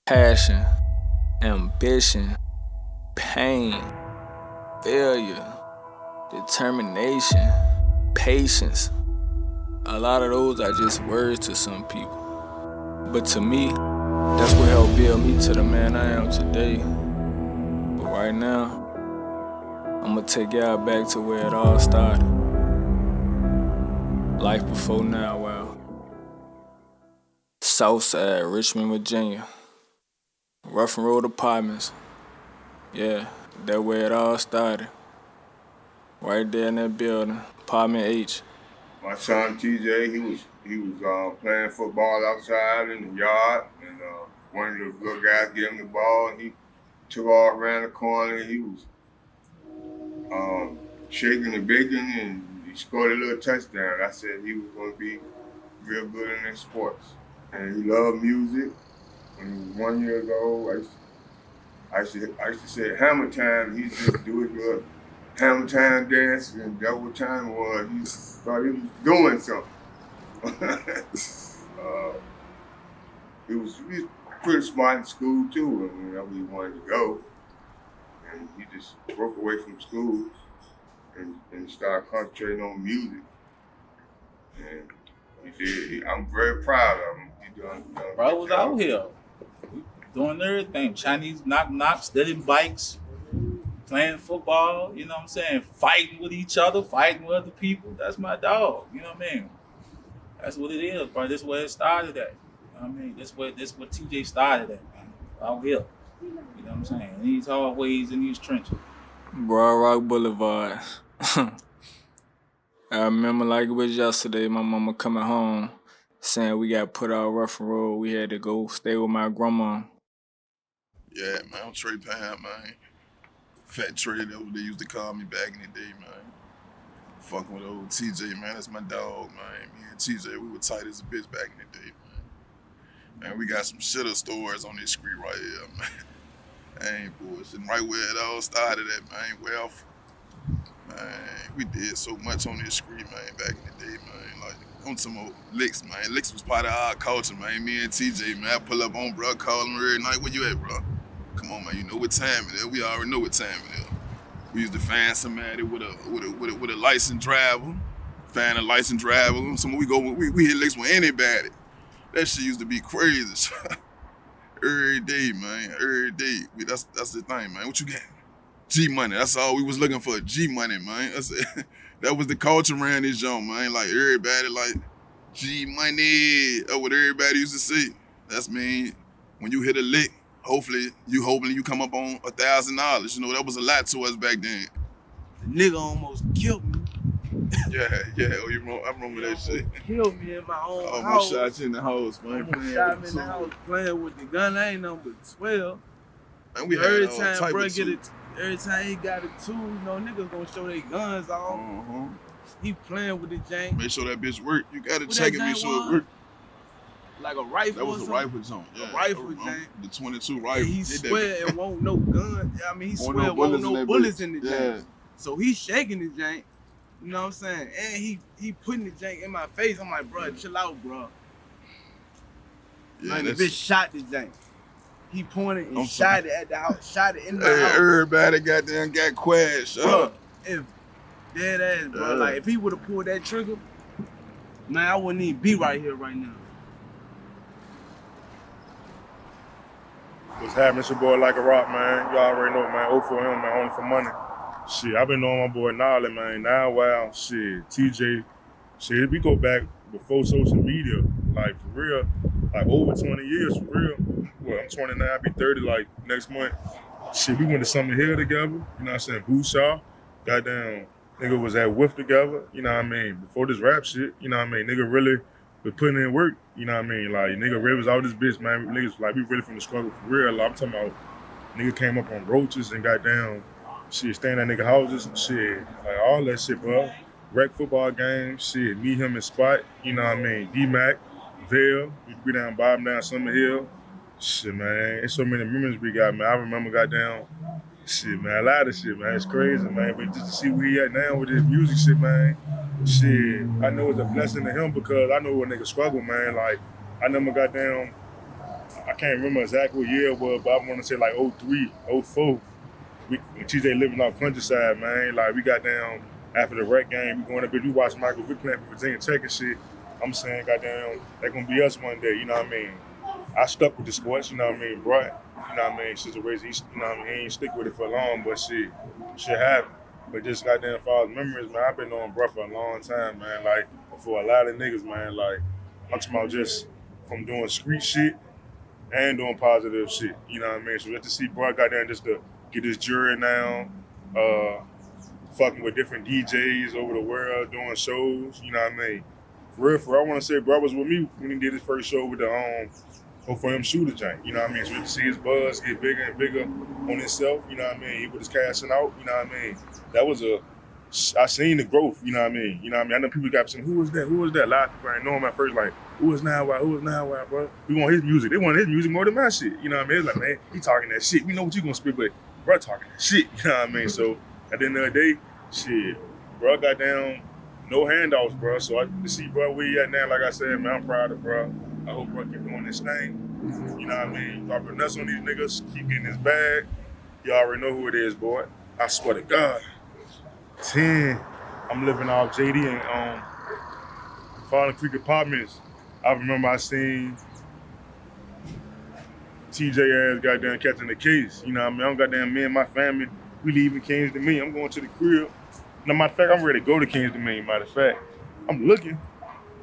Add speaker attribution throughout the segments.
Speaker 1: Passion, ambition, pain, failure, determination, patience. A lot of those are just words to some people. But to me, that's what helped build me to the man I am today. But right now, I'ma take y'all back to where it all started. Life before Nowwow. Southside, Richmond, Virginia. Rough and Road Apartments. Yeah, that where it all started. Right there in that building, Apartment H.
Speaker 2: My son TJ, he was playing football outside in the yard, and one of the little guys gave him the ball, and he took off around the corner, and he was shaking and baking, and he scored a little touchdown. I said he was going to be real good in his sports, and he loved music. When he was 1 year old, I used to say hammer time. He used to do his little hammer time dance, and that what time it was. He thought he was doing something. He was pretty smart in school too, and whenever he wanted to go. And he just broke away from school and started concentrating on music. And he did. I'm very proud of him. He done
Speaker 3: Bro was out here doing everything. Chinese knock, stealing bikes, playing football, you know what I'm saying? Fighting with each other, fighting with other people. That's my dog, you know what I mean? That's what it is, bro. This is where it started at. You know what I mean? This where TJ started at, man. Out here. You know what I'm saying? In these hallways, in these trenches.
Speaker 1: Broad Rock Boulevard. I remember like it was yesterday, my mama coming home saying we got put out Rough and Road. We had to go stay with my grandma.
Speaker 4: Yeah, man, I'm Trey Pam, man. Fat Trey, that what they used to call me back in the day, man. Fucking with old TJ, man, that's my dog, man. Me and TJ, we were tight as a bitch back in the day, man. Man, we got some shitter stories on this street right here, man. I ain't bullshitting. Right where it all started at, man. Well, man, we did so much on this street, man, back in the day, man. Like, on some old licks, man. Licks was part of our culture, man. Me and TJ, man, I pull up on bro, call him every night. Where you at, bro? Come on, man. You know what time it is. We already know what time it is. We used to find somebody with a licensed driver. Find a licensed driver. We hit licks with anybody. That shit used to be crazy. Every day, man. Every day. That's the thing, man. What you got? G money. That's all we was looking for. G money, man. That was the culture around this joint, man. Like everybody, like G money. That's what everybody used to say. That's mean when you hit a lick, hopefully you come up on $1,000. You know, that was a lot to us back then.
Speaker 5: The nigga almost killed me.
Speaker 4: Yeah. Oh, I remember that shit.
Speaker 5: Killed me in my own
Speaker 4: Oh,
Speaker 5: house.
Speaker 4: my shots in the house, man.
Speaker 5: Shot me in the house playing with the gun. I ain't nothing but 12.
Speaker 4: And we had
Speaker 5: every
Speaker 4: all
Speaker 5: time
Speaker 4: type
Speaker 5: bro
Speaker 4: of
Speaker 5: get
Speaker 4: too.
Speaker 5: it, every time he got it too, you know, niggas gonna show their guns off. He playing with the jank.
Speaker 4: Make sure that bitch work. You gotta
Speaker 5: What
Speaker 4: check
Speaker 5: that
Speaker 4: it, make
Speaker 5: jank
Speaker 4: sure
Speaker 5: was?
Speaker 4: it work.
Speaker 5: Like a rifle.
Speaker 4: That was
Speaker 5: or
Speaker 4: a
Speaker 5: something.
Speaker 4: rifle zone. Yeah,
Speaker 5: A rifle jank.
Speaker 4: The 22
Speaker 5: And
Speaker 4: rifle.
Speaker 5: he
Speaker 4: Hit that
Speaker 5: swear
Speaker 4: bitch.
Speaker 5: it won't no gun. I mean, he
Speaker 4: Won't
Speaker 5: swear
Speaker 4: no
Speaker 5: it won't
Speaker 4: bullets in
Speaker 5: no
Speaker 4: that
Speaker 5: bullets
Speaker 4: bitch.
Speaker 5: in the
Speaker 4: Yeah.
Speaker 5: jank. So he shaking the jank. You know what I'm saying? And he putting the jank in my face. I'm like, bro, chill out, bro.
Speaker 4: Yeah,
Speaker 5: Like the
Speaker 4: that's-
Speaker 5: bitch shot the jank. He pointed and
Speaker 4: I'm
Speaker 5: shot it at the house. Shot it in the
Speaker 4: Hey,
Speaker 5: house.
Speaker 4: everybody goddamn got quiet. Shut
Speaker 5: Bro,
Speaker 4: up.
Speaker 5: if dead ass, bro.
Speaker 4: Yeah.
Speaker 5: Like if he would have pulled that trigger, man, I wouldn't even be right here right now.
Speaker 6: What's happening? It's your boy Like a Rock, man. You already know, man. 0 for him, man. Only for money. Shit, I've been knowing my boy Nolly, man. Nowwow, shit. TJ, shit. We go back before social media, like for real, like over 20 years for real. Well, I'm 29, I'll be 30 like next month. Shit, we went to Summer Hill together. You know what I'm saying? Bootshaw. Goddamn, nigga was at Whiff together. You know what I mean? Before this rap shit, you know what I mean? Nigga really been putting in work. You know what I mean? Like, nigga really was out this bitch, man. Niggas, like, we really from the struggle for real. Like, I'm talking about nigga came up on roaches and goddamn shit, staying at nigga houses and shit. Like, all that shit, bro. Rec football games, shit, me, him, and Spot. You know what I mean? D-Mac, Vail, we down, Bob down Summer Hill. Shit, man, it's so many memories we got, man. I remember goddamn, shit, man, a lot of shit, man. It's crazy, man. But just to see where he at now with this music shit, man, shit, I know it's a blessing to him because I know a nigga struggle, man. Like, I never goddamn I can't remember exactly what year it was, but I want to say like 03, 04. When TJ living off countryside, man. Like we got down after the rec game, we going up, we watch Michael Vick playing for Virginia Tech and shit. I'm saying, goddamn, they're gonna be us one day, you know what I mean? I stuck with the sports, you know what I mean, bro. You know what I mean? Situation, you know what I mean? He ain't stick with it for long, but shit happened. But just goddamn far as memories, man, I've been knowing bro for a long time, man. Like, for a lot of niggas, man, like, I'm talking about just from doing street shit and doing positive shit, you know what I mean? So just to see bro goddamn just to get his jury now, fucking with different DJs over the world, doing shows, you know what I mean? For real, I want to say bro was with me when he did his first show with the for him shooter jank, you know what I mean? So to see his buzz get bigger and bigger on himself, you know what I mean? He was cashing out, you know what I mean? That was I seen the growth, you know what I mean? You know what I mean? I know people got saying, who was that? Who was that? A lot of people ain't know him at first, like, who is Nowwow, bro? We want his music. They want his music more than my shit, you know what I mean? It's like, man, he talking that shit. We know what you gonna spit, but bro talking that shit, you know what I mean? So at the end of the day, shit, bro got down, no handouts, bro. So to see bro where he at now, like I said, man, I'm proud of bro. I hope bro keep doing this thing. You know what I mean? Dropping nuts on these niggas, keep getting his bag. You already know who it is, boy. I swear to God. 10. I'm living off JD and Fallen Creek Apartments. I remember I seen TJ ass goddamn catching the case. You know what I mean? I'm goddamn me and my family, we leaving Kings to me. I'm going to the crib. Now, matter of fact, I'm ready to go to Kings to me. Matter of fact, I'm looking.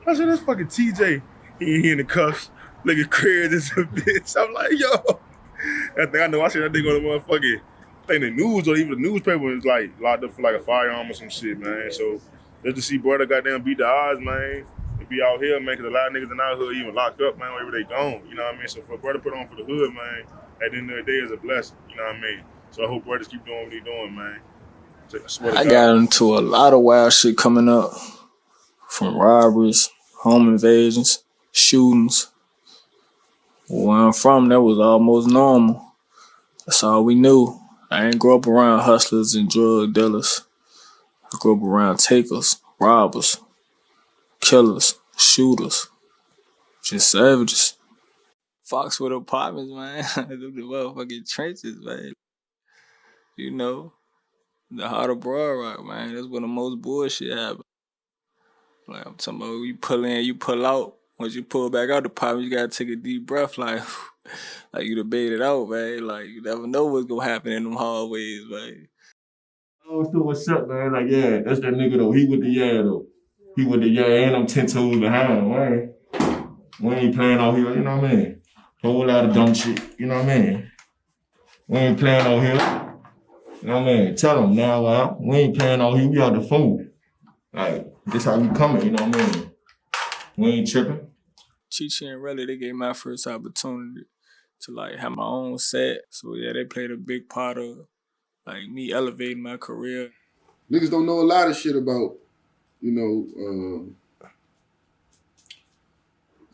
Speaker 6: I said, that's fucking TJ. He in the cuffs, looking crazy as a bitch. I'm like, yo. That thing I know, I seen that thing on the motherfucking thing, the news or even the newspaper was like locked up for like a firearm or some shit, man. So just to see brother goddamn beat the odds, man. They be out here, man, because a lot of niggas in our hood even locked up, man, wherever they gone. You know what I mean? So for brother put on for the hood, man, at the end of the day is a blessing. You know what I mean? So I hope brothers keep doing what they doing, man. I swear to
Speaker 1: I
Speaker 6: God.
Speaker 1: got into a lot of wild shit coming up, from robberies, home invasions, shootings. Where I'm from, that was almost normal. That's all we knew. I ain't grow up around hustlers and drug dealers. I grew up around takers, robbers, killers, shooters, just savages. Foxwood Apartments, man. The motherfucking trenches, man. You know, the heart of Broad Rock, man. That's where the most bullshit happens. Like, I'm talking about, you pull in, you pull out. Once you pull back out the apartment, you gotta take a deep breath, like you done bait it out, man. Like, you never know what's gonna happen in them hallways, man.
Speaker 7: Oh, so what's up, man? Like, yeah, that's that nigga though. He with the yeah though. He with the yeah, and I'm 10 toes behind, man. We ain't playing out here, you know what I mean? Whole lot of dumb shit, you know what I mean? We ain't playing out here. You know what I mean? Tell them now, we ain't playing out here, we out the food. Like, this how we coming, you know what I mean? We ain't tripping.
Speaker 1: Chichi and Relly, they gave my first opportunity to like have my own set. So yeah, they played a big part of like me elevating my career.
Speaker 8: Niggas don't know a lot of shit about, the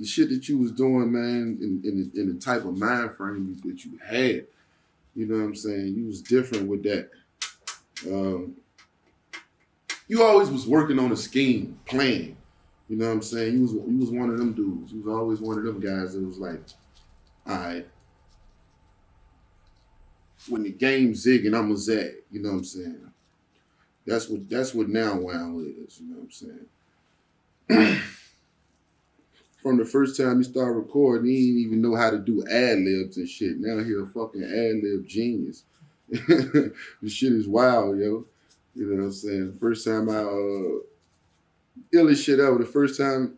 Speaker 8: shit that you was doing, man, in the type of mind frame that you had. You know what I'm saying? You was different with that. You always was working on a scheme, plan. You know what I'm saying? You was one of them dudes. You was always one of them guys that was like, all right, when the game's zigging, I'ma zag. You know what I'm saying? That's what Nowwow is. You know what I'm saying? From the first time he started recording, he didn't even know how to do ad-libs and shit. Now he a fucking ad-lib genius. This shit is wild, yo. You know what I'm saying? The first time illest shit ever. The first time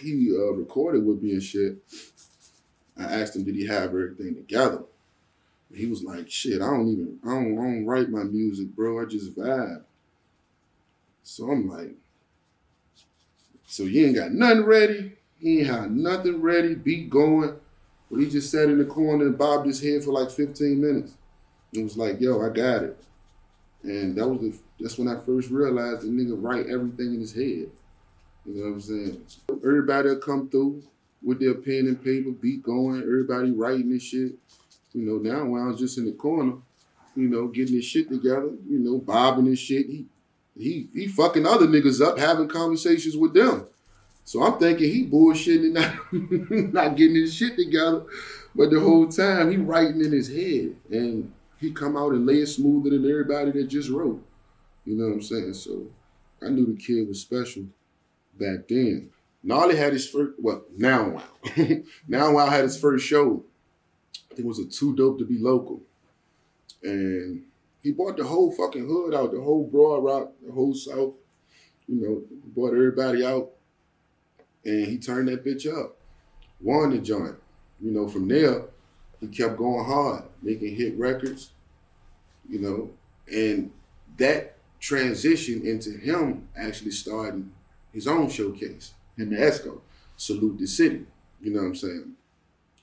Speaker 8: he recorded with me and shit, I asked him, did he have everything together? And he was like, shit, I don't write my music, bro. I just vibe. So I'm like, so you ain't got nothing ready? He ain't had nothing ready, beat going. But he just sat in the corner and bobbed his head for like 15 minutes. And was like, yo, I got it. And that's when I first realized the nigga write everything in his head. You know what I'm saying? Everybody will come through with their pen and paper, beat going, everybody writing this shit. You know, now when I was just in the corner, getting his shit together, bobbing his shit. He fucking other niggas up, having conversations with them. So I'm thinking he bullshitting and not getting his shit together. But the whole time he writing in his head. And he come out and lay it smoother than everybody that just wrote. You know what I'm saying? So I knew the kid was special back then. Gnarly had his first, Nowwow. Nowwow had his first show. I think it was a Too Dope to Be Local. And he brought the whole fucking hood out, the whole Broad Rock, the whole South. You know, brought everybody out. And he turned that bitch up. Won the joint. You know, from there, he kept going hard, making hit records, you know, and that transition into him actually starting his own showcase, him and Esco, Salute the City, you know what I'm saying?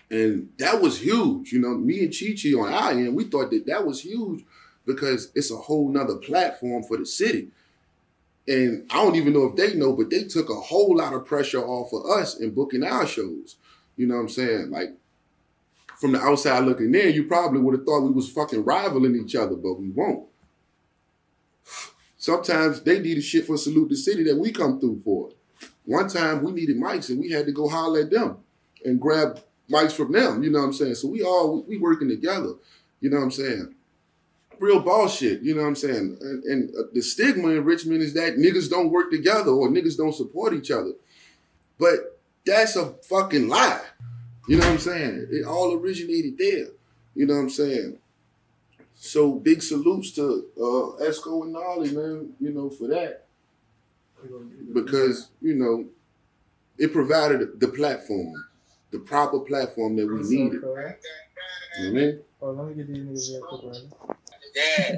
Speaker 8: And that was huge, you know, me and Chi-Chi on our end, we thought that was huge because it's a whole nother platform for the city. And I don't even know if they know, but they took a whole lot of pressure off of us in booking our shows. You know what I'm saying? Like, from the outside looking in, you probably would have thought we was fucking rivaling each other, but we won't. Sometimes they needed shit for Salute the City that we come through for. One time we needed mics and we had to go holler at them and grab mics from them, you know what I'm saying? So we working together, you know what I'm saying? Real ball shit, you know what I'm saying? And the stigma in Richmond is that niggas don't work together or niggas don't support each other. But that's a fucking lie. You know what I'm saying? It all originated there. You know what I'm saying? So big salutes to Esco and Gnarly, man, you know, for that. Because, you know, it provided the platform, the proper platform that we needed. You know what I mean?
Speaker 9: Oh, let me get these niggas real quick, right?
Speaker 10: Yeah.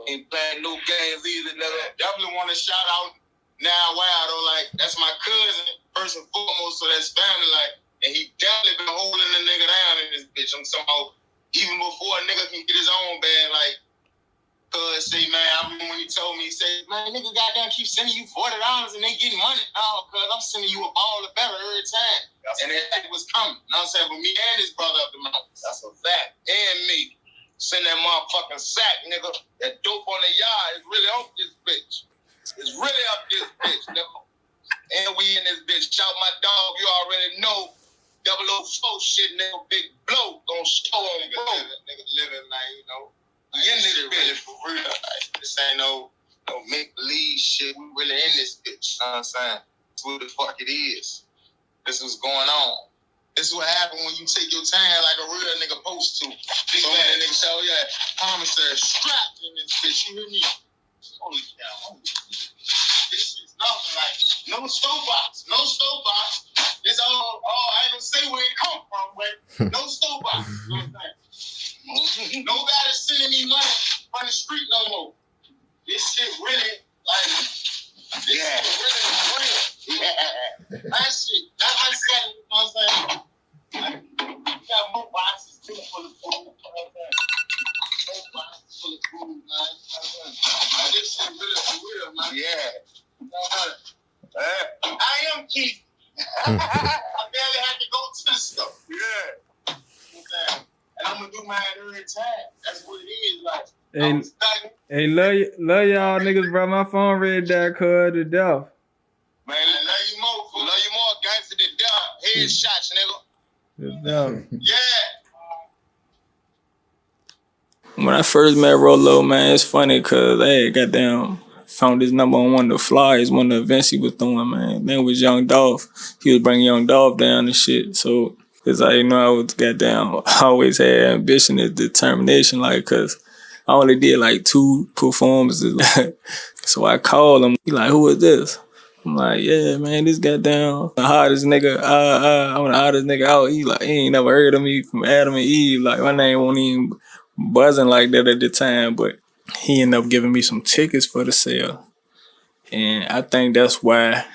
Speaker 10: Ain't playing no games either, nigga. Definitely want to shout out Nowwow, though. Like, that's my cousin, first and foremost, so that's family, like. And he definitely been holding the nigga down in this bitch. I'm somehow, even before a nigga can get his own bag, like, cuz say, man, I remember when he told me, he said, man, nigga goddamn keep sending you $40 and they getting money. Oh, cuz I'm sending you a ball of better every time. And it was coming. You know what I'm saying? For me and his brother up the mountains. That's a fact. And me. Send that motherfucking sack, nigga. That dope on the yard is really up this bitch. It's really up this bitch, nigga. And we in this bitch. Shout my dog, you already know. 004 shit, nigga, big blow, gon' show on nigga living, man, you know. We in this bitch for real. Like, this ain't no make-believe shit. We really in this bitch, you know what I'm saying? That's what the fuck it is. This is going on. This is what happens when you take your time like a real nigga supposed to. Big so man, nigga say, oh yeah, commissary strapped in this bitch, you hear me? Holy cow. This is nothing like, no stove box. It's all, I ain't gonna say where it come from, but no stove box. You know what I'm saying? Nobody's sending me money on the street no more. This shit really, like, this shit really real. Yeah. That shit, that's my second, you know what I'm saying? Like, we got more boxes too for the food, you know what I'm saying? More boxes for the food, man. You know what I'm saying? Like, this shit really for real, man. Yeah. You know what I'm saying? I am Keith. I barely had to go to the store. Yeah. You know what I'm saying? And I'm gonna do mine every time. That's what it is, like.
Speaker 9: Hey, love y'all niggas, bro. My phone read that cuz to death.
Speaker 10: Man, I love you more. Love you more, gangster to death. Headshots, nigga.
Speaker 9: To death.
Speaker 10: Yeah.
Speaker 1: When I first met Rolo, man, it's funny because, hey, goddamn, found his number on one of the flyers, one of the events he was doing, man. Then was Young Dolph. He was bringing Young Dolph down and shit. So, because I was goddamn, I always had ambition and determination, like, because I only did like 2 performances. So I called him. He like, who is this? I'm like, yeah, man, this goddamn the hottest nigga. I'm the hottest nigga out. He like, he ain't never heard of me from Adam and Eve. Like, my name won't even buzzing like that at the time, but he ended up giving me some tickets for the sale. And I think that's why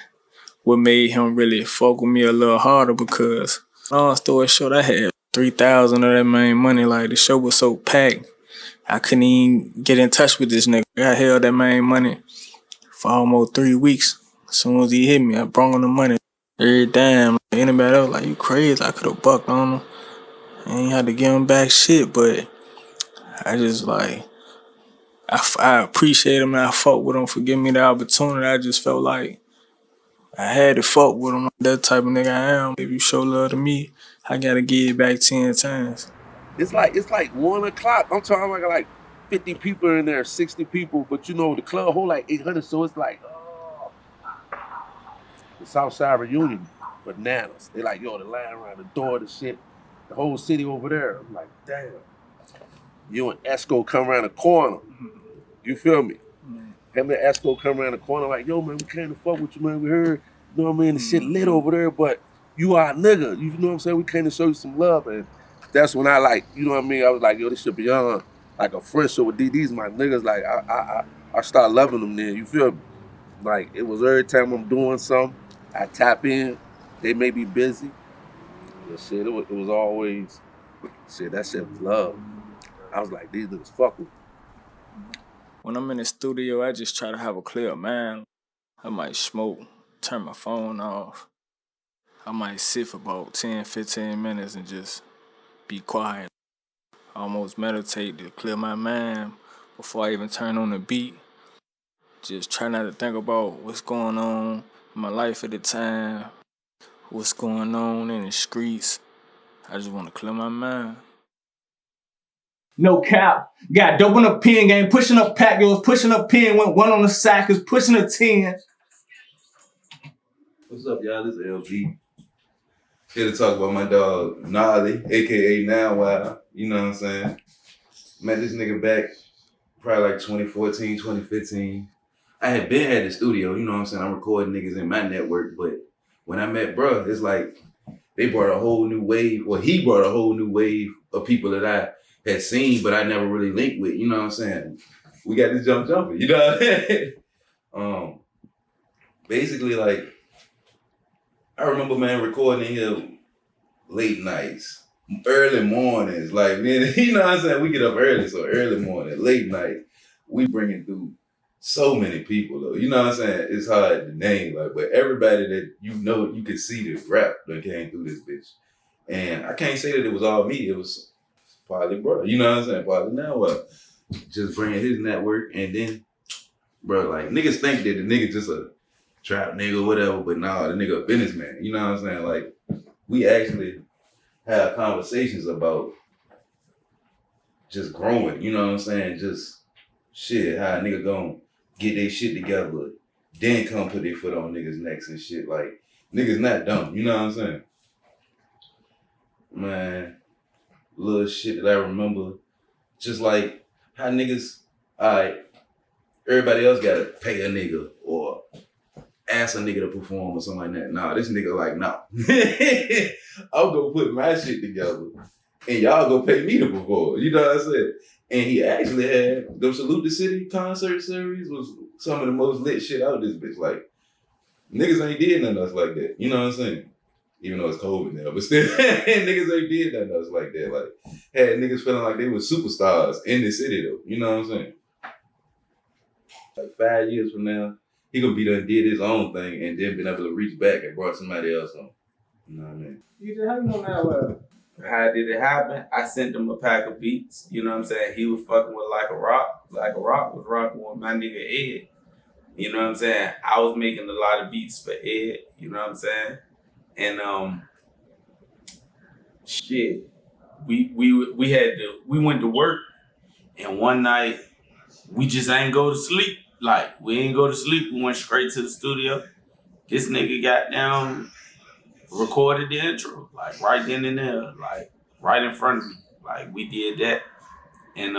Speaker 1: what made him really fuck with me a little harder, because long story short, I had 3,000 of that main money. Like, the show was so packed, I couldn't even get in touch with this nigga. I held that main money for almost 3 weeks. As soon as he hit me, I brought him the money. Every damn, anybody else like, you crazy? I could have bucked on him. I ain't had to give him back shit, but I just like, I appreciate him and I fought with him for giving me the opportunity. I just felt like I had to fuck with him. That type of nigga I am. If you show love to me, I gotta give it back 10 times.
Speaker 11: It's like 1 o'clock. I'm talking like 50 people in there, 60 people, but you know the club hold like 800, so it's like, oh. The Southside reunion, bananas. They like, yo, the line around the door, the shit, the whole city over there. I'm like, damn. You and Esco come around the corner. You feel me? Him and Esco come around the corner like, yo, man, we came to fuck with you, man. We heard, you know what I mean, the shit lit over there, but you are a nigga. You know what I'm saying? We came to show you some love, and that's when I like, you know what I mean? I was like, yo, this shit beyond like a friendship with these my niggas. Like, I start loving them then. You feel me? Like, it was every time I'm doing something, I tap in. They may be busy. But shit, it was always, shit, that shit was love. I was like, these niggas fuck with me.
Speaker 1: When I'm in the studio, I just try to have a clear mind. I might smoke, turn my phone off. I might sit for about 10, 15 minutes and just be quiet. Almost meditate to clear my mind before I even turn on the beat. Just try not to think about what's going on in my life at the time, what's going on in the streets. I just want to clear my mind.
Speaker 9: No cap. Got dope in the pen game, pushing up pack, yo, pushing up pen, went one on the sack, is pushing a 10.
Speaker 12: What's up, y'all? This is LG. Here to talk about my dog, Gnarly, aka Nowwow. You know what I'm saying? Met this nigga back probably like 2014, 2015. I had been at the studio, you know what I'm saying? I'm recording niggas in my network, but when I met bruh, it's like they brought a whole new wave, or he brought a whole new wave of people that I had seen, but I never really linked with, you know what I'm saying? We got this jumping, you know what I mean? Basically, like, I remember, man, recording in here late nights, early mornings, like, man, you know what I'm saying? We get up early, so early morning, late night, we bringing through so many people, though. You know what I'm saying? It's hard to name, like, but everybody that you know, you can see the rap that came through this bitch. And I can't say that it was all me, it was probably bro, you know what I'm saying? Probably Nowwow. Just bringing his network, and then, bro, like, niggas think that the nigga just a trap nigga or whatever, but nah, the nigga a businessman, you know what I'm saying? Like, we actually have conversations about just growing, you know what I'm saying? Just shit, how a nigga gon' get their shit together, then come put their foot on niggas' necks and shit. Like, niggas not dumb, you know what I'm saying? Man, little shit that I remember, just like how niggas, alright, everybody else gotta pay a nigga or ask a nigga to perform or something like that. Nah, this nigga like, nah. I'll go put my shit together and y'all go pay me to perform. You know what I'm saying? And he actually had the Salute the City concert series was some of the most lit shit out of this bitch. Like, niggas ain't did nothing else like that. You know what I'm saying? Even though it's COVID now, but still, niggas ain't did nothing else like that. Like, had niggas feeling like they were superstars in the city though. You know what I'm saying? Like 5 years from now, he gonna be done did his own thing and then been able to reach back and brought somebody else on. You know what I mean?
Speaker 9: You how you know Nowwow?
Speaker 13: How did it happen? I sent him a pack of beats. You know what I'm saying? He was fucking with Like a Rock. Like a Rock was rocking with my nigga Ed. You know what I'm saying? I was making a lot of beats for Ed. You know what I'm saying? And shit, we went to work, and one night we just ain't go to sleep. Like, we ain't go to sleep. We went straight to the studio. This nigga got down, recorded the intro, like right then and there, like right in front of me. Like, we did that, and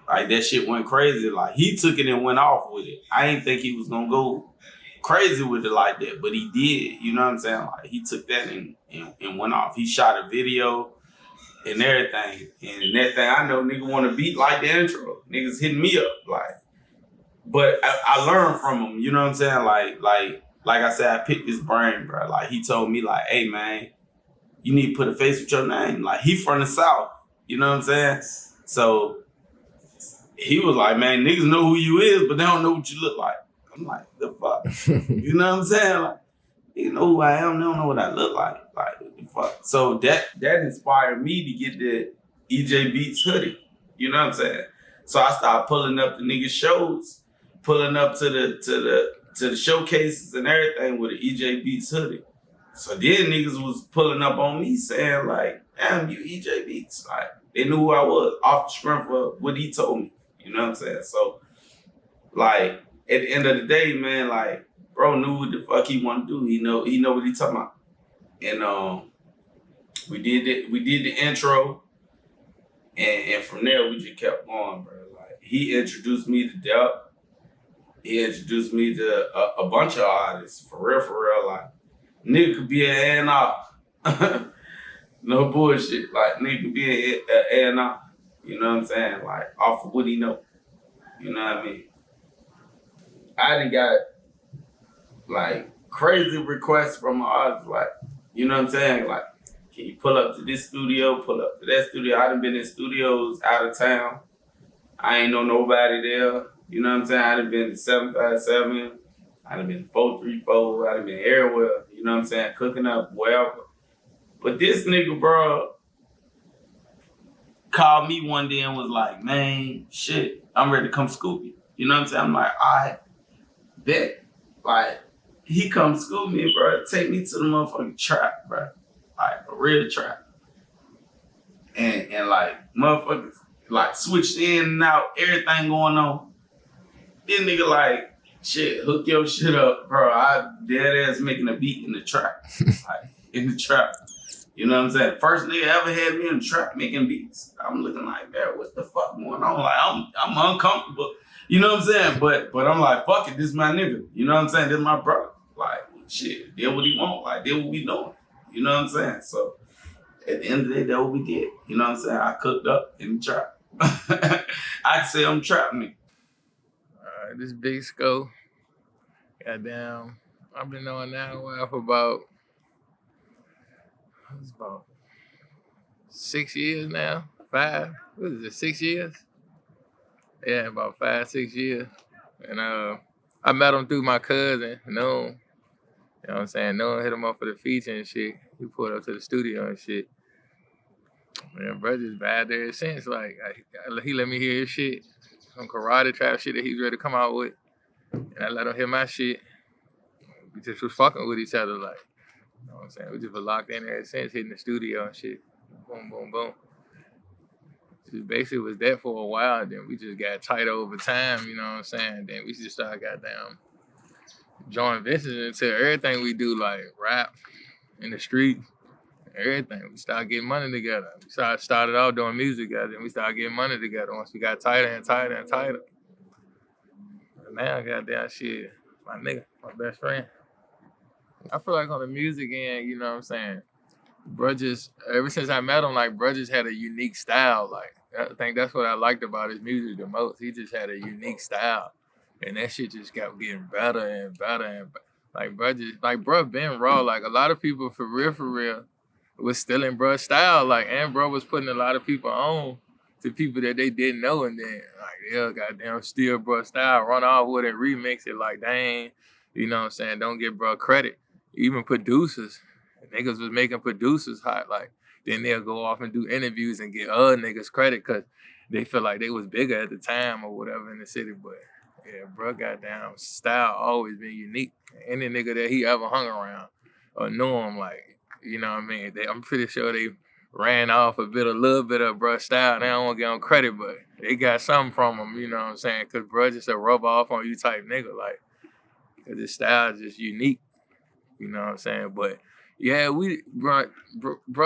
Speaker 13: like that shit went crazy. Like, he took it and went off with it. I didn't think he was gonna go crazy with it like that, but he did. You know what I'm saying? Like, he took that and went off. He shot a video and everything. And that thing, I know nigga want to beat like the intro. Niggas hitting me up, like. But I learned from him. You know what I'm saying? Like I said, I picked his brain, bro. Like, he told me, like, hey man, you need to put a face with your name. Like, he from the South. You know what I'm saying? So he was like, man, niggas know who you is, but they don't know what you look like. I'm like, the fuck? You know what I'm saying? Like, you know who I am, they don't know what I look like. Like, what the fuck? So that inspired me to get the EJ Beats hoodie. You know what I'm saying? So I started pulling up the niggas' shows, pulling up to to the showcases and everything with an EJ Beats hoodie. So then niggas was pulling up on me saying like, damn, you EJ Beats. Like, they knew who I was off the strength of what he told me. You know what I'm saying? So, like, at the end of the day, man, like, bro knew what the fuck he wanted to do. He know what he talking about. And we did the intro, and from there we just kept going, bro. Like, he introduced me to Dep. He introduced me to a bunch of artists, for real. Like, nigga could be an A&R. No bullshit. Like, nigga could be an A&R. You know what I'm saying? Like, off of what he know. You know what I mean? I done got, like, crazy requests from artists, like, you know what I'm saying? Like, can you pull up to this studio, pull up to that studio? I done been in studios out of town. I ain't know nobody there. You know what I'm saying? I done been to 757. I done been 434. I done been everywhere. You know what I'm saying? Cooking up wherever. But this nigga, bro, called me one day and was like, man, shit, I'm ready to come scoop you. You know what I'm saying? I'm like, I bet. Like, he come scoop me, bro. Take me to the motherfucking trap, bro. Like, a real trap. And like, motherfuckers, like, switched in and out, everything going on. This nigga like, shit, hook your shit up, bro. I dead ass making a beat in the trap. Like, in the trap. You know what I'm saying? First nigga ever had me in the trap making beats. I'm looking like, man, what the fuck going on? Like, I'm uncomfortable. You know what I'm saying? But I'm like, fuck it, this is my nigga. You know what I'm saying? This is my brother. Like, shit, did what he want. Like, did what we doing. You know what I'm saying? So, at the end of the day, that's what we did. You know what I'm saying? I cooked up in the trap. I can say I'm trap nigga.
Speaker 14: This Big Sco. Goddamn. I've been knowing Nowwow for about 6 years now. 5. What is it, 6 years? Yeah, about 5, 6 years. And I met him through my cousin, Noon. You know what I'm saying? Noon hit him up for the feature and shit. He pulled up to the studio and shit. Man, bro just bad there since. Like, he let me hear his shit. Some karate trap shit that he's ready to come out with. And I let him hear my shit. We just was fucking with each other, like. You know what I'm saying? We just been locked in there since, hitting the studio and shit. Boom, boom, boom. Just basically was that for a while. Then we just got tight over time, you know what I'm saying? Then we just started goddamn joint ventures into everything we do, like rap in the streets, everything. We started getting money together. We started out doing music together, and we started getting money together once we got tighter and tighter and tighter. And now, goddamn shit, my nigga, my best friend. I feel like on the music end, you know what I'm saying? Bro just, ever since I met him, like, bro just had a unique style. Like, I think that's what I liked about his music the most. He just had a unique style. And that shit just kept getting better and better and better. Like, bro just, like, bro been raw. Like, a lot of people, for real, was stealing bro's style. Like, and bro was putting a lot of people on to people that they didn't know. And then, like, they'll goddamn steal bro's style, run off with it, remix it. Like, dang, you know what I'm saying? Don't give bro credit. Even producers. Niggas was making producers hot, like, then they'll go off and do interviews and get other niggas credit because they feel like they was bigger at the time or whatever in the city. But yeah, bro, goddamn style always been unique. Any nigga that he ever hung around or knew him, like, you know what I mean? I'm pretty sure they ran off a little bit of bro style. They don't want to get on credit, but they got something from him, you know what I'm saying? Because bro just a rub off on you type nigga, like, because his style is just unique, you know what I'm saying? But yeah, bro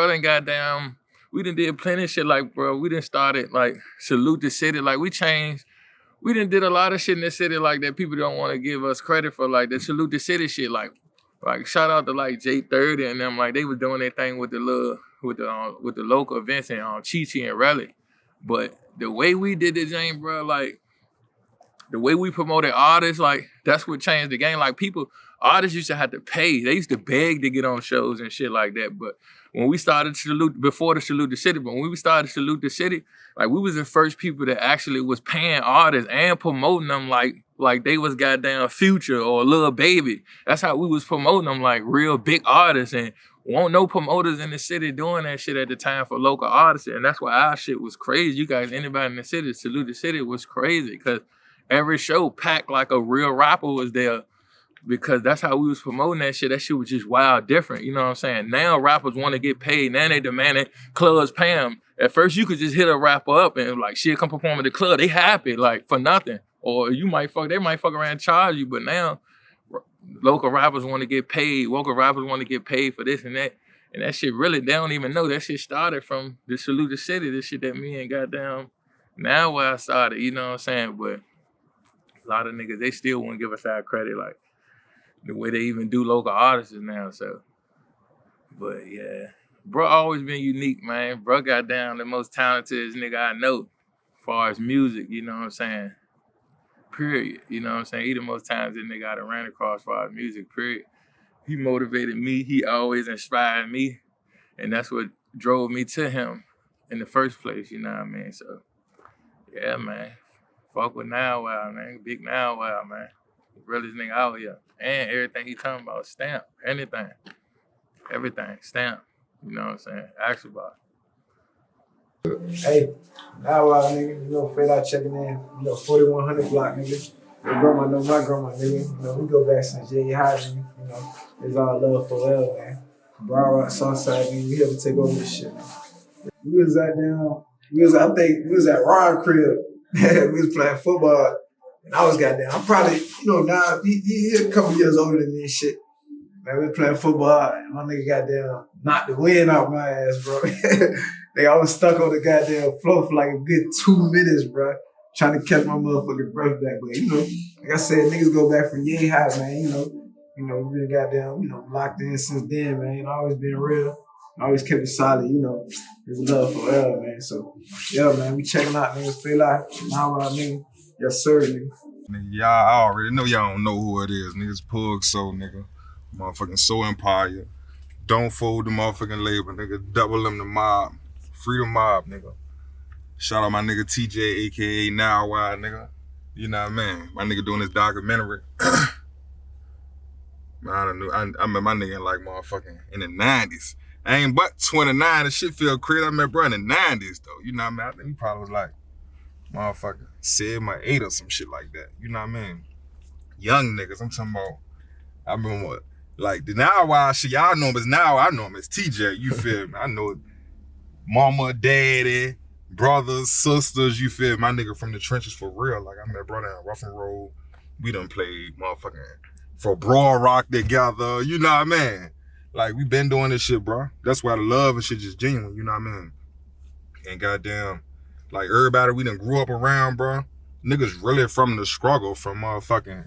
Speaker 14: done goddamn, we done did plenty of shit, like, bro, we done started, like, Salute the City, like, we done did a lot of shit in the city, like, that people don't want to give us credit for, like, the Salute the City shit, like, shout out to, like, J30 and them, like, they was doing their thing with the local events and Chi-Chi and Raleigh, but the way we did the thing, bro, like, the way we promoted artists, like, that's what changed the game, like, artists used to have to pay. They used to beg to get on shows and shit like that. But when we started before the Salute the City, but when we started Salute the City, like, we was the first people that actually was paying artists and promoting them like they was goddamn Future or Lil Baby. That's how we was promoting them, like real big artists. And won't no promoters in the city doing that shit at the time for local artists. And that's why our shit was crazy. You guys, anybody in the city, Salute the City was crazy because every show packed like a real rapper was there. because that's how we was promoting that shit. That shit was just wild different. You know what I'm saying? Now rappers want to get paid. Now they demanding clubs pay them. At first you could just hit a rapper up and like, shit, come perform at the club. They happy, like for nothing. Or they might fuck around and charge you. But now local rappers want to get paid. Local rappers want to get paid for this and that. And that shit really, they don't even know. That shit started from the Salute the City, this shit that me and goddamn Nowwow started, you know what I'm saying? But a lot of niggas, they still won't give us our credit, like the way they even do local artists now, so. But yeah, bro always been unique, man. Bro goddamn the most talented nigga I know as far as music, you know what I'm saying? Period, you know what I'm saying? He the most talented nigga I done ran across as far as music, period. He motivated me, he always inspired me, and that's what drove me to him in the first place, you know what I mean? So, yeah, man. Fuck with Nowwow, man. Big Nowwow, man. Realest nigga out here. And everything he talking about, stamp, anything. Everything, stamp. You know what I'm saying? Ask about it.
Speaker 15: Hey, Nowwow, nigga. You know, fade out checking in. You know, 4100 block, nigga. Your grandma know my grandma, nigga. You know, we go back since J. Hyden. You know, it's all love forever, man. Broad Rock, Southside, nigga. We have to take over this shit, man. We was at Ron crib. We was playing football. And I was goddamn. I'm probably, you know, now he a couple years older than me and shit. Man, we was playing football, and my nigga goddamn knocked the wind out my ass, bro. I was stuck on the goddamn floor for like a good 2 minutes, bro, trying to catch my motherfucking breath back. But, you know, like I said, niggas go back from yay high, man, you know, we been goddamn, you know, locked in since then, man. You know, always been real. Always kept it solid, you know. It's love forever, man. So, yeah, man, we checking out, niggas. Feel like Nowwow, nigga. Yes, sir, nigga.
Speaker 16: Nigga, y'all I already know y'all don't know who it is. Niggas Pug Soul, nigga. Motherfucking Soul Empire. Don't fold the motherfucking label, nigga. Double them the mob. Free the mob, nigga. Shout out my nigga TJ, aka Nowwow, nigga. You know what I mean? My nigga doing this documentary. Man, I met my nigga in like motherfucking in the 90s. I ain't but 29, this shit feel crazy. I met bro in the 90s though. You know what I mean? I think he probably was like motherfucker 7 or 8 or some shit like that. You know what I mean? Young niggas, I'm talking about. I remember what, like the Nowwow shit, y'all know him as Nowwow, I know him as TJ, you feel me? I know mama, daddy, brothers, sisters, you feel me? My nigga from the trenches for real. Like I met brother in Rough and Roll. We done played motherfucking for Broad Rock together, you know what I mean? Like, we been doing this shit, bro. That's why the love and shit just genuine, you know what I mean? And goddamn, like, everybody we done grew up around, bro, niggas really from the struggle, from motherfucking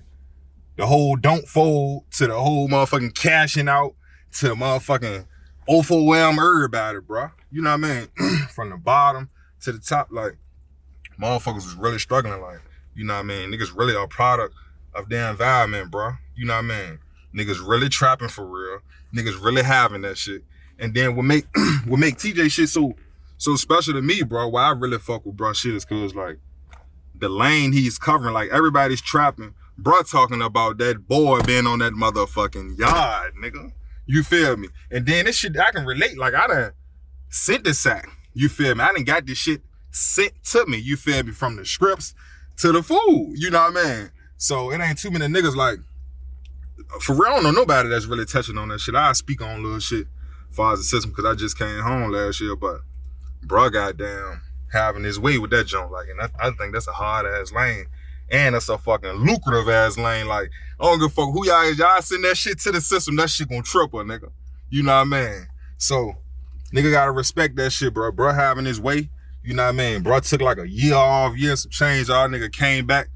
Speaker 16: the whole don't fold to the whole motherfucking cashing out to motherfucking overwhelm everybody, bro. You know what I mean? From the bottom to the top, like, motherfuckers was really struggling, like, you know what I mean? Niggas really a product of their environment, bro. You know what I mean? Niggas really trapping for real. Niggas really having that shit. And then what make TJ shit so special to me, bro, why I really fuck with bro shit is cause like the lane he's covering, like everybody's trapping. Bro talking about that boy being on that motherfucking yard, nigga. You feel me? And then this shit I can relate. Like I done sent the sack. You feel me? I done got this shit sent to me. You feel me? From the scripts to the food. You know what I mean? So it ain't too many niggas like, for real, I don't know nobody that's really touching on that shit. I speak on little shit as far as the system because I just came home last year, but bro goddamn having his way with that joint. Like, and I think that's a hard ass lane. And that's a fucking lucrative ass lane. Like, I don't give a fuck who y'all is. Y'all send that shit to the system, that shit gonna triple, nigga. You know what I mean? So, nigga gotta respect that shit, bro. Bro having his way, you know what I mean? Bro took like a year off, some change. All nigga came back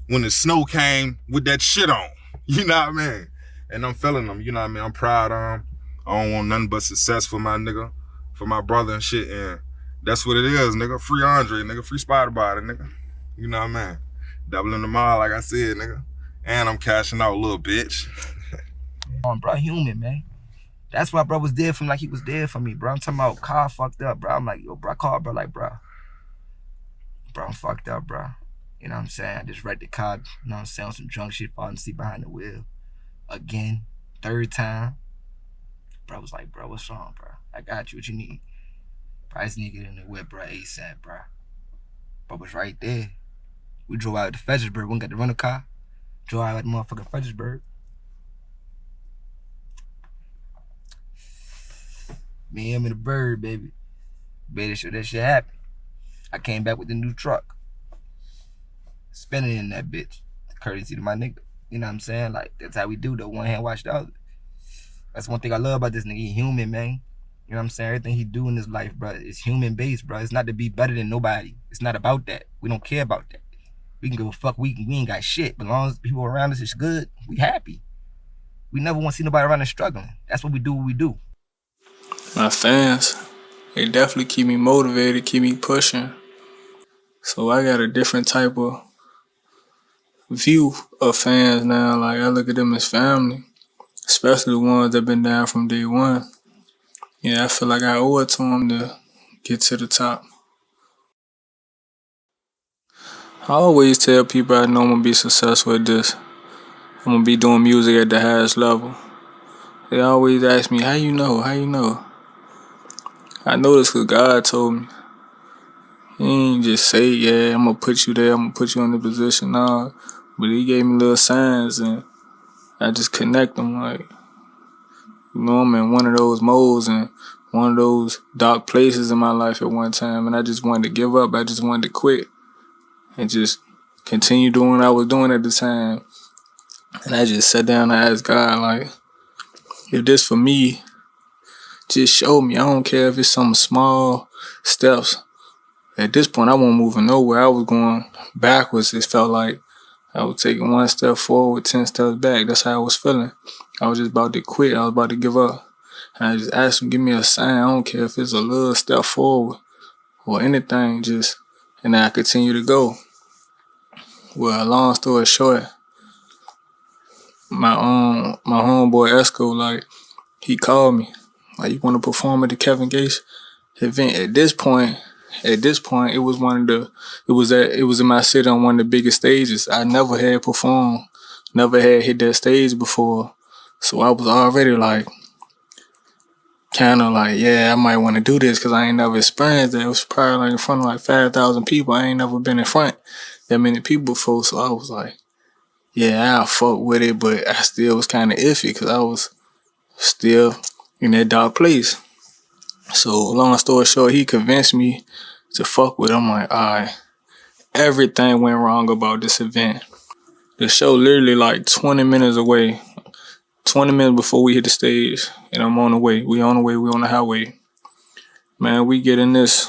Speaker 16: when the snow came with that shit on. You know what I mean? And I'm feeling them, you know what I mean? I'm proud of him. I don't want nothing but success for my nigga, for my brother and shit. And that's what it is, nigga. Free Andre, nigga. Free Spider Body, nigga. You know what I mean? Doubling the mile, like I said, nigga. And I'm cashing out, little bitch.
Speaker 17: Bro, human, man. That's why bro was there for me like he was there for me, bro. I'm talking about car fucked up, bro. I'm like, yo, bro, I called bro like, bro, I'm fucked up, bro. You know what I'm saying? I just wrecked the car, you know what I'm saying, on some drunk shit, falling asleep behind the wheel. Again, 3rd time. Bro was like, bro, what's wrong, bro? I got you, what you need? Bro, I just need to get in the whip, bro, ASAP, bro. Bro was right there. We drove out to Fredericksburg, we got to rent a car. Drove out at the motherfucking Fredericksburg. Me, him, and the bird, baby. Better sure that shit happen. I came back with the new truck. Spinning in that bitch. Courtesy to my nigga. You know what I'm saying? Like, that's how we do, though. One hand wash the other. That's one thing I love about this nigga. He human, man. You know what I'm saying? Everything he do in his life, bro, is human based, bro. It's not to be better than nobody. It's not about that. We don't care about that. We can give a fuck. We ain't got shit. But as long as people around us is good, we happy. We never want to see nobody around us struggling. That's what we do.
Speaker 1: My fans, they definitely keep me motivated, keep me pushing. So I got a different type of view of fans now. Like, I look at them as family, especially the ones that been down from day one. Yeah, I feel like I owe it to them to get to the top. I always tell people I know I'm gonna be successful at this. I'm gonna be doing music at the highest level. They always ask me, how you know? How you know? I know this because God told me. He ain't just say, yeah, I'm gonna put you there, I'm gonna put you in the position. Nah, but he gave me little signs and I just connect them. Like, you know, I'm in one of those modes and one of those dark places in my life at one time, and I just wanted to give up. I just wanted to quit and just continue doing what I was doing at the time. And I just sat down and asked God, like, if this for me, just show me. I don't care if it's some small steps. At this point, I wasn't moving nowhere. I was going backwards. It felt like I was taking one step forward, 10 steps back. That's how I was feeling. I was just about to quit. I was about to give up. And I just asked him, give me a sign. I don't care if it's a little step forward or anything, just, and I continue to go. Well, long story short, my homeboy Esco, like, he called me, like, you want to perform at the Kevin Gates event? At this point, it was it was in my city on one of the biggest stages. I never had performed, never had hit that stage before, so I was already like, kind of like, yeah, I might want to do this because I ain't never experienced it. It was probably like in front of like 5,000 people. I ain't never been in front that many people before, so I was like, yeah, I'll fuck with it, but I still was kind of iffy because I was still in that dark place. So long story short, he convinced me to fuck with it. I'm like, all right, everything went wrong about this event. The show literally like 20 minutes away, 20 minutes before we hit the stage, and I'm on the way. We on the highway. Man, we get in this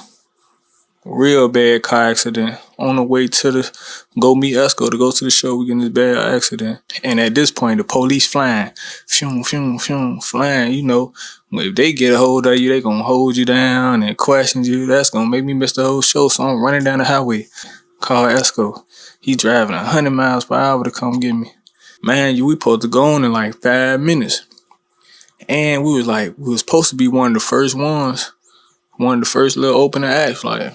Speaker 1: real bad car accident on the way to go meet Esco to go to the show. We get in this bad accident. And at this point, the police flying, flying, you know. If they get a hold of you, they gonna hold you down and question you. That's gonna make me miss the whole show. So I'm running down the highway, call Esco. He driving 100 miles per hour to come get me. Man, we supposed to go on in like 5 minutes. And we was supposed to be one of the first ones, one of the first little opening acts. Like,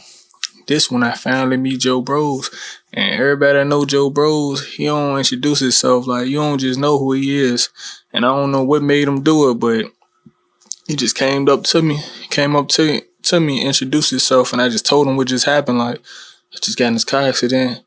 Speaker 1: this when I finally meet Joe Bros. And everybody that know Joe Bros, he don't introduce himself. Like, you don't just know who he is. And I don't know what made him do it, but he just came up to me, introduced himself, and I just told him what just happened. Like, I just got in this car accident,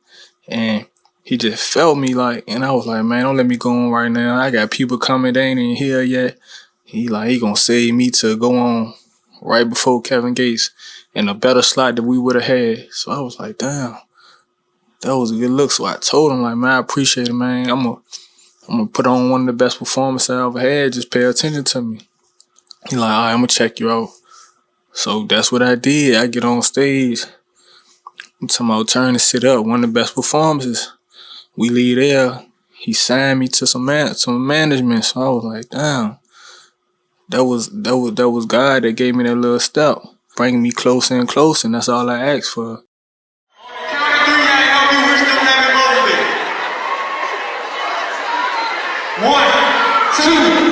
Speaker 1: and he just felt me, like, and I was like, man, don't let me go on right now. I got people coming, they ain't even here yet. He gonna save me to go on right before Kevin Gates in a better slot that we would have had. So I was like, damn, that was a good look. So I told him, like, man, I appreciate it, man. I'm gonna put on one of the best performances I ever had. Just pay attention to me. He like, all right, I'm gonna check you out. So that's what I did. I get on stage. I'm talking about turn to sit up. One of the best performances. We leave there. He signed me to some management. So I was like, damn. That was God that gave me that little step, bringing me closer and closer, and that's all I asked for.
Speaker 10: One, two.